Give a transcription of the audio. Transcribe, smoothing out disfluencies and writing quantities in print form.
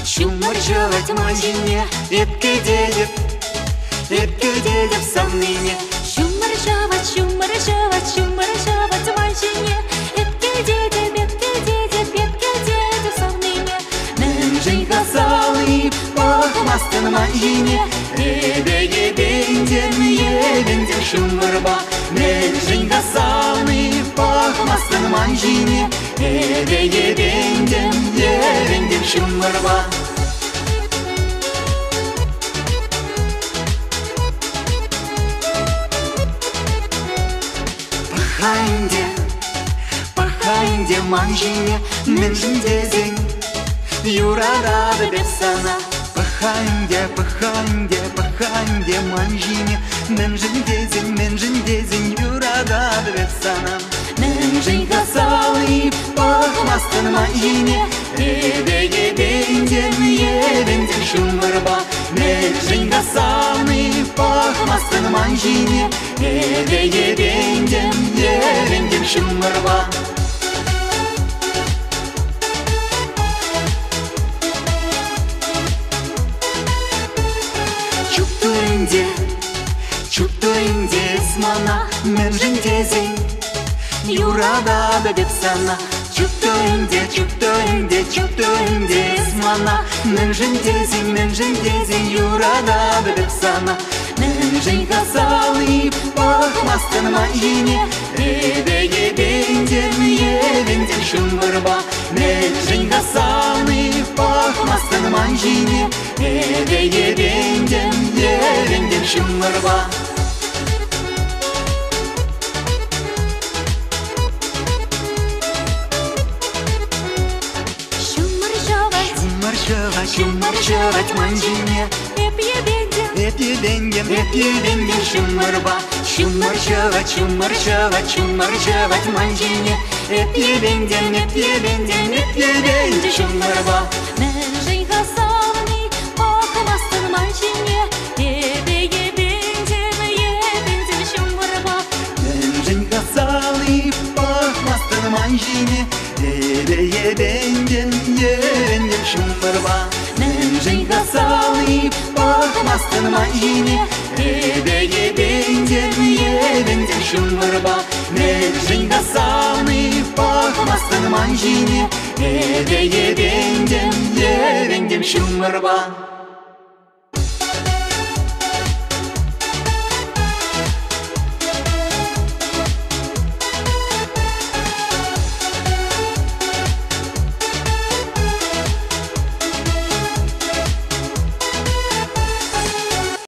Шумаржевать мазине, эпке дедеп санныне. Шумаржевать мазине, эпке дедеп санныне. Нэнжень хасалы, пахмастын мазине, ебендем шумарба. Нэнжень хасалы, пахмастын мазине, ебендем шумарба. Пахайнде манжине, менжин дезень, юрарады деп сана. Пахайнде манжине, менжин дезень, юрарады деп сана. Менжин хасалы, пахмастын манжине, ебендем шумарба. Менжин хасалы, пахмастын манжине, ебендем шумарба. Чуктуинде смана, менжин дезень, юрадады деп сана. Чуктуинде смана, менжин дезень, юрадады деп сана. Менжин хасалы, пахмастын манжине, ебендем шумарба. Менжин хасалы, пахмастын манжине, ебендем шумарба. Шумаржевать манжине, ебендем шумарба. Шумаржевать манжине, ебендем шумарба. Менжин хасалы, пахмастын манжине, ебендем шумарба. Менжин хасалы, пахмастын манжине, ебендем шумарба. Менжин хасалы, пахмастын манжине, ебендем шумарба. Менжин хасалы, пахмастын манжине, ебендем шумарба.